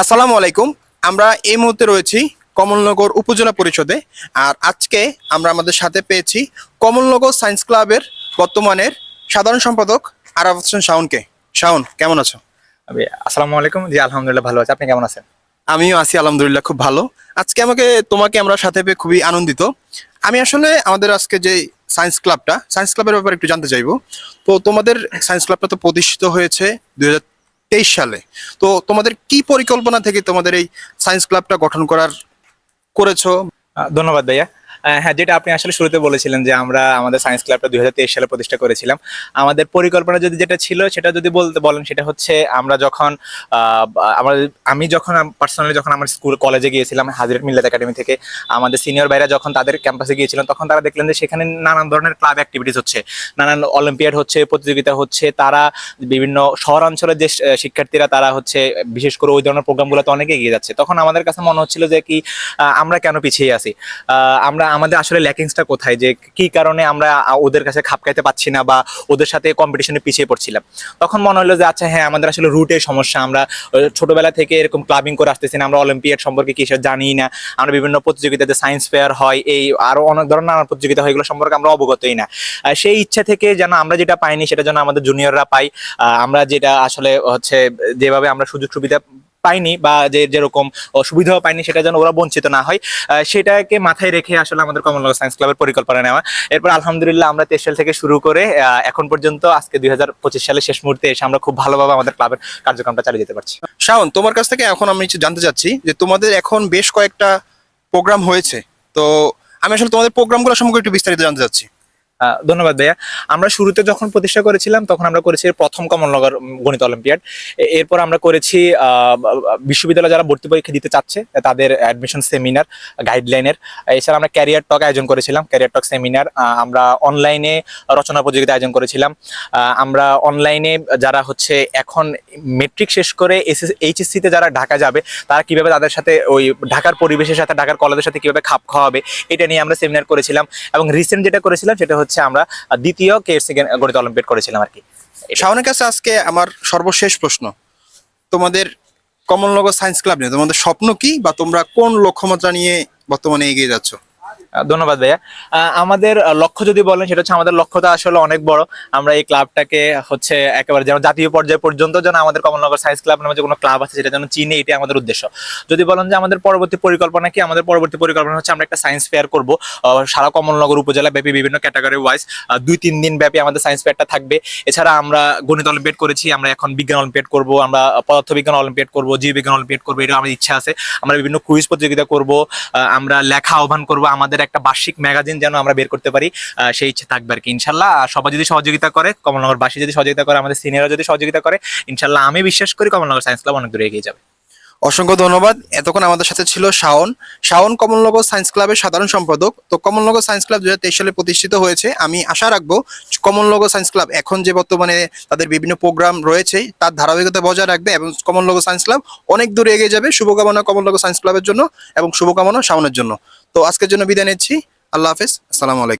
আসসালামু আলাইকুম। আমরা এই মুহূর্তে রয়েছি কমলনগর উপজেলা পরিষদে। আর আজকে আমরা আমাদের সাথে পেয়েছি কমলনগর সায়েন্স ক্লাবের বর্তমানের সাধারণ সম্পাদক আরাফাত হোসেন শাওনকে। শাওন, কেমন আছো? আসসালামু আলাইকুম। জি, আলহামদুলিল্লাহ ভালো আছে। আপনি কেমন আছেন? আমিও আছি আলহামদুলিল্লাহ, খুব ভালো। আজকে তোমাকে আমরা সাথে পেয়ে খুবই আনন্দিত। আমি আসলে আমাদের আজকে যে সায়েন্স ক্লাবের ব্যাপারে একটু জানতে চাইবো। তো তোমাদের সায়েন্স ক্লাবটা তো প্রতিষ্ঠিত হয়েছে 2023 সালে। তো তোমাদের কি পরিকল্পনা থেকে তোমাদের এই সায়েন্স ক্লাবটা গঠন করেছো? ধন্যবাদ ভাইয়া। হ্যাঁ, যেটা আপনি আসলে শুরুতে বলেছিলেন যে আমরা আমাদের সায়েন্স ক্লাবটা 2023 সালে প্রতিষ্ঠা করেছিলাম। আমাদের পরিকল্পনা যেটা ছিল সেটা যদি বলতে বলেন, সেটা হচ্ছে আমরা যখন আমি যখন পার্সোনালি যখন আমার স্কুল কলেজে গিয়েছিলাম হাজরত মিল্লাত একাডেমি থেকে, আমাদের সিনিয়র ভাইরা যখন তাদের ক্যাম্পাসে গিয়েছিলেন তখন তারা দেখলেন যে সেখানে নানান ধরনের ক্লাব অ্যাক্টিভিটিস হচ্ছে, নানান অলিম্পিয়াড হচ্ছে, প্রতিযোগিতা হচ্ছে। তারা বিভিন্ন শহরাঞ্চলের যে শিক্ষার্থীরা তারা হচ্ছে বিশেষ করে ওই ধরনের প্রোগ্রামগুলোতে অনেক এগিয়ে যাচ্ছে। তখন আমাদের কাছে মনে হচ্ছিল যে কি আমরা কেন পিছিয়ে আছি, আমরা আমাদের আসলে ল্যাকিংসটা কোথায়, যে কি কারণে আমরা ওদের কাছে খাপ খাইতে পাচ্ছি না বা ওদের সাথে কম্পিটিশনে পিছিয়ে পড়ছিলাম। তখন মনে হলো যে আচ্ছা হ্যাঁ, আমাদের আসলে রুটের সমস্যা। আমরা ছোটবেলা থেকে এরকম ক্লাবিং করে আসতেছি না, আমরা অলিম্পিয়াড সম্পর্কে কি জানি না, আমরা বিভিন্ন প্রতিযোগিতাতে সায়েন্স ফেয়ার হয়, এই আরো অনেক ধরনের নানা প্রতিযোগিতা হয়, এগুলো সম্পর্কে আমরা অবগতই না। সেই ইচ্ছা থেকে যেন আমরা যেটা পাইনি সেটা যেন আমাদের জুনিয়ররা পাই। আমরা যেটা আসলে হচ্ছে যেভাবে আমরা সুযোগ সুবিধা পাইনি বা যেরকম সুবিধাও পাইনি সেটা যেন ওরা বঞ্চিত না হয়, সেটাকে মাথায় রেখে আসলে আমাদের কমলনগর সায়েন্স ক্লাবের পরিকল্পনা নেওয়া। এরপর আলহামদুলিল্লাহ আমরা 23 সাল থেকে শুরু করে এখন পর্যন্ত আজকে 2025 সালের শেষ মুহূর্তে এসে আমরা খুব ভালোভাবে আমাদের ক্লাবের কার্যক্রমটা চালিয়ে যেতে পারছি। শাওন, তোমার কাছ থেকে এখন আমি জানতে চাচ্ছি যে তোমাদের এখন বেশ কয়েকটা প্রোগ্রাম হয়েছে। তো আমি আসলে তোমাদের প্রোগ্রামগুলো সম্পর্কে একটু বিস্তারিত জানতে চাচ্ছি। ধন্যবাদ ভাইয়া। আমরা শুরুতে যখন প্রতিষ্ঠা করেছিলাম তখন আমরা করেছি প্রথম কমলনগর গণিত অলিম্পিয়াড। এরপর আমরা করেছি বিশ্ববিদ্যালয়ে যারা ভর্তি পরীক্ষা দিতে চাচ্ছে তাদের অ্যাডমিশন সেমিনার, গাইডলাইনের। এছাড়া আমরা ক্যারিয়ার টক আয়োজন করেছিলাম, ক্যারিয়ার টক সেমিনার। আমরা অনলাইনে রচনা প্রতিযোগিতা আয়োজন করেছিলাম। আমরা অনলাইনে যারা হচ্ছে এখন মেট্রিক শেষ করে এইচএসসিতে যারা ঢাকা যাবে তারা কিভাবে তাদের সাথে ওই ঢাকার পরিবেশের সাথে ঢাকার কলেজের সাথে কিভাবে খাপ খাওয়াবে, এটা নিয়ে আমরা সেমিনার করেছিলাম। এবং রিসেন্ট যেটা করেছিলাম সেটা হচ্ছে আমরা দ্বিতীয় কেএসসি গণিত অলিম্পিয়াড করেছিলাম আর কি। শাওনের কাছে আজকে আমার সর্বশেষ প্রশ্ন, তোমাদের কমলনগর সায়েন্স ক্লাব নিয়ে তোমাদের স্বপ্ন কি, বা তোমরা কোন লক্ষ্যমাত্রা নিয়ে বর্তমানে এগিয়ে যাচ্ছ? ধন্যবাদ ভাইয়া। আমাদের লক্ষ্য যদি বলেন সেটা হচ্ছে, আমাদের লক্ষ্যটা আসলে অনেক বড়। আমরা এই ক্লাবটাকে হচ্ছে একেবারে যেন জাতীয় পর্যায় পর্যন্ত যেন আমাদের কমলনগর সায়েন্স ক্লাব নামে যে কোনো ক্লাব আছে সেটা যেন চিনে, এটাই আমাদের উদ্দেশ্য। যদি বলেন যে আমাদের পরবর্তী পরিকল্পনা কি, আমাদের পরবর্তী পরিকল্পনা হচ্ছে আমরা একটা সায়েন্স ফেয়ার করব সারা কমলনগর উপজেলা ব্যাপী বিভিন্ন ক্যাটাগরি ওয়াইজ। 2-3 দিন ব্যাপী আমাদের সায়েন্স ফেয়ারটা থাকবে। এছাড়া আমরা গণিত অলিম্পিয়াড করেছি, আমরা এখন বিজ্ঞান অলিম্পিয়াড করব, আমরা পদার্থবিজ্ঞান অলিম্পিয়াড করব, জীববিজ্ঞান অলিম্পিয়াড করবো, এটা আমাদের ইচ্ছা আছে। আমরা বিভিন্ন কুইজ প্রতিযোগিতা করব, আমরা লেখা আহ্বান করব, আমাদের একটা বার্ষিক ম্যাগাজিন যেন আমরা বের করতে পারি, সেই ইচ্ছে থাকবে আর কি ইনশাল্লাহ। সবাই যদি সহযোগিতা করে, কমলনগরবাসী যদি সহযোগিতা করে, আমাদের সিনিয়ররা যদি সহযোগিতা করে, ইনশাল্লাহ আমি বিশ্বাস করি কমলনগর সায়েন্স ক্লাব অনেক দূরে এগিয়ে যাবে। অসংখ্য ধন্যবাদ। এতক্ষণ আমাদের সাথে ছিল শাওন। শাওন কমলনগর সায়েন্স ক্লাবের সাধারণ সম্পাদক। তো কমলনগর সায়েন্স ক্লাব 2023 সালে প্রতিষ্ঠিত হয়েছে। আমি আশা রাখবো কমলনগর সায়েন্স ক্লাব এখন যে বর্তমানে তাদের বিভিন্ন প্রোগ্রাম রয়েছে তার ধারাবাহিকতা বজায় রাখবে এবং কমলনগর সায়েন্স ক্লাব অনেক দূরে এগিয়ে যাবে। শুভকামনা কমলনগর সায়েন্স ক্লাবের জন্য এবং শুভকামনা শাওনের জন্য। তো আজকের জন্য বিদায় নিচ্ছি। আল্লাহ হাফেজ, আসসালামু আলাইকুম।